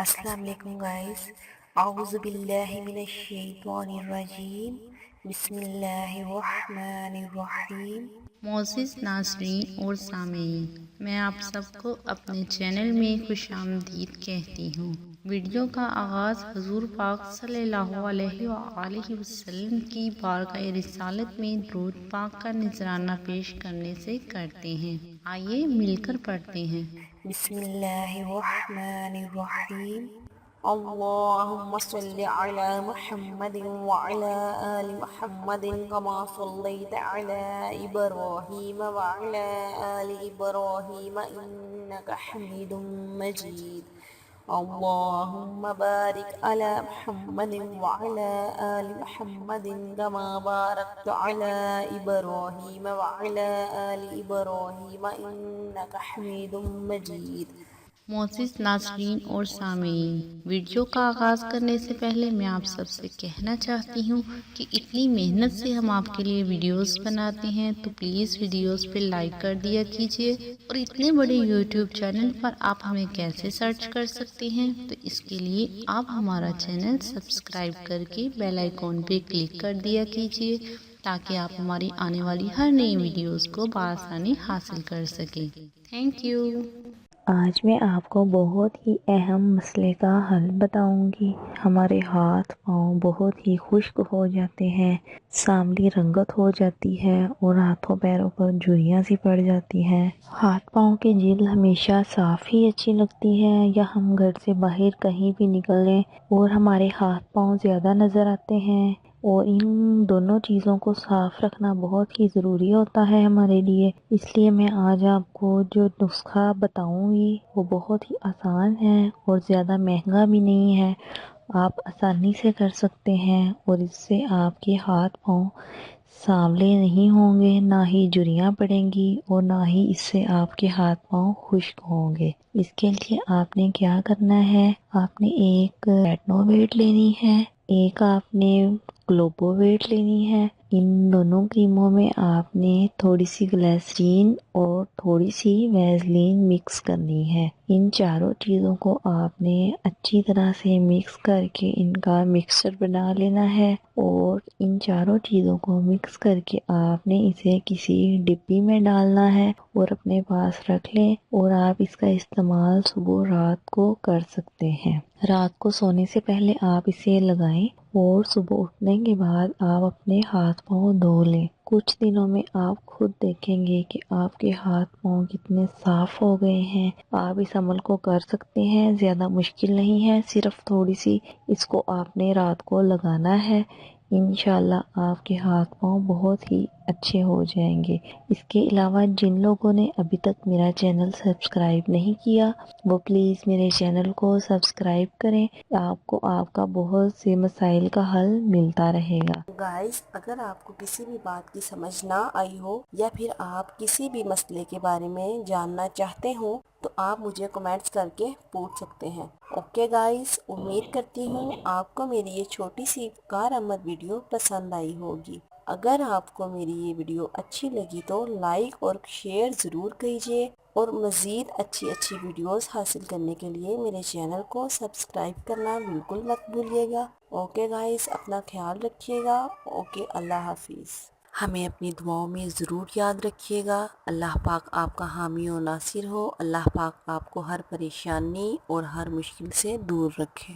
السلام علیکم گائز، اعوذ باللہ من الشیطان الرجیم، بسم اللہ الرحمن الرحیم۔ معزز ناظرین اور سامعین، میں آپ سب کو اپنے چینل میں خوش آمدید کہتی ہوں۔ ویڈیو کا آغاز حضور پاک صلی اللہ علیہ وآلہ وسلم کی بارگاہ رسالت میں درود پاک کا نذرانہ پیش کرنے سے کرتے ہیں۔ آئیے مل کر پڑھتے ہیں۔ بسم اللہ الرحمن الرحیم۔ اللہم صل علی محمد وعلی آل محمد کما صلیت علی ابراہیم وعلی آل ابراہیم انک حمید مجید۔ اللہم بارک علی محمد وعلی آل محمد کما بارکت علی ابراہیم وعلی آل ابراہیم انک حمید مجید۔ معزز ناظرین اور سامعین، ویڈیو کا آغاز کرنے سے پہلے میں آپ سب سے کہنا چاہتی ہوں کہ اتنی محنت سے ہم آپ کے لیے ویڈیوز بناتے ہیں تو پلیز ویڈیوز پہ لائک کر دیا کیجیے، اور اتنے بڑے یوٹیوب چینل پر آپ ہمیں کیسے سرچ کر سکتے ہیں، تو اس کے لیے آپ ہمارا چینل سبسکرائب کر کے بیل آئیکن پہ کلک کر دیا کیجیے تاکہ آپ ہماری آنے والی ہر نئی ویڈیوز کو بآسانی حاصل کر سکیں۔ Thank you. آج میں آپ کو بہت ہی اہم مسئلے کا حل بتاؤں گی۔ ہمارے ہاتھ پاؤں بہت ہی خشک ہو جاتے ہیں، سانولی رنگت ہو جاتی ہے اور ہاتھوں پیروں پر جھریاں سی پڑ جاتی ہیں۔ ہاتھ پاؤں کی جلد ہمیشہ صاف ہی اچھی لگتی ہے، یا ہم گھر سے باہر کہیں بھی نکلیں اور ہمارے ہاتھ پاؤں زیادہ نظر آتے ہیں، اور ان دونوں چیزوں کو صاف رکھنا بہت ہی ضروری ہوتا ہے ہمارے لیے۔ اس لیے میں آج آپ کو جو نسخہ بتاؤں گی وہ بہت ہی آسان ہے اور زیادہ مہنگا بھی نہیں ہے، آپ آسانی سے کر سکتے ہیں، اور اس سے آپ کے ہاتھ پاؤں سانولے نہیں ہوں گے، نہ ہی جھریاں پڑیں گی، اور نہ ہی اس سے آپ کے ہاتھ پاؤں خشک ہوں گے۔ اس کے لیے آپ نے کیا کرنا ہے، آپ نے ایک ریٹنو ویٹ لینی ہے، ایک آپ نے گلوبو ویٹ لینی ہے۔ ان دونوں کریموں میں آپ نے تھوڑی سی گلیسرین اور تھوڑی سی ویزلین مکس کرنی ہے۔ ان چاروں چیزوں کو آپ نے اچھی طرح سے مکس کر کے ان کا مکسچر بنا لینا ہے، اور ان چاروں چیزوں کو مکس کر کے آپ نے اسے کسی ڈبی میں ڈالنا ہے اور اپنے پاس رکھ لیں، اور آپ اس کا استعمال صبح رات کو کر سکتے ہیں۔ رات کو سونے سے پہلے آپ اسے لگائیں اور صبح اٹھنے کے بعد آپ اپنے ہاتھ پاؤں دھو لیں۔ کچھ دنوں میں آپ خود دیکھیں گے کہ آپ کے ہاتھ پاؤں کتنے صاف ہو گئے ہیں۔ آپ اس عمل کو کر سکتے ہیں، زیادہ مشکل نہیں ہے، صرف تھوڑی سی اس کو آپ نے رات کو لگانا ہے۔ انشاءاللہ آپ کے ہاتھ پاؤں بہت ہی اچھے ہو جائیں گے۔ اس کے علاوہ جن لوگوں نے ابھی تک میرا چینل سبسکرائب نہیں کیا وہ پلیز میرے چینل کو سبسکرائب کریں، آپ کو آپ کا بہت سے مسائل کا حل ملتا رہے گا۔ گائز، اگر آپ کو کسی بھی بات کی سمجھ نہ آئی ہو یا پھر آپ کسی بھی مسئلے کے بارے میں جاننا چاہتے ہوں تو آپ مجھے کمنٹس کر کے پوچھ سکتے ہیں۔ اوکے گائز، امید کرتی ہوں آپ کو میری یہ چھوٹی سی کارآمد ویڈیو پسند آئی ہوگی۔ اگر آپ کو میری یہ ویڈیو اچھی لگی تو لائک اور شیئر ضرور کیجیے، اور مزید اچھی اچھی ویڈیوز حاصل کرنے کے لیے میرے چینل کو سبسکرائب کرنا بالکل مت بھولیے گا۔ اوکے گائز، اپنا خیال رکھیے گا۔ اوکے، اللہ حافظ۔ ہمیں اپنی دعاؤں میں ضرور یاد رکھیے گا۔ اللہ پاک آپ کا حامی و ناصر ہو۔ اللہ پاک آپ کو ہر پریشانی اور ہر مشکل سے دور رکھے۔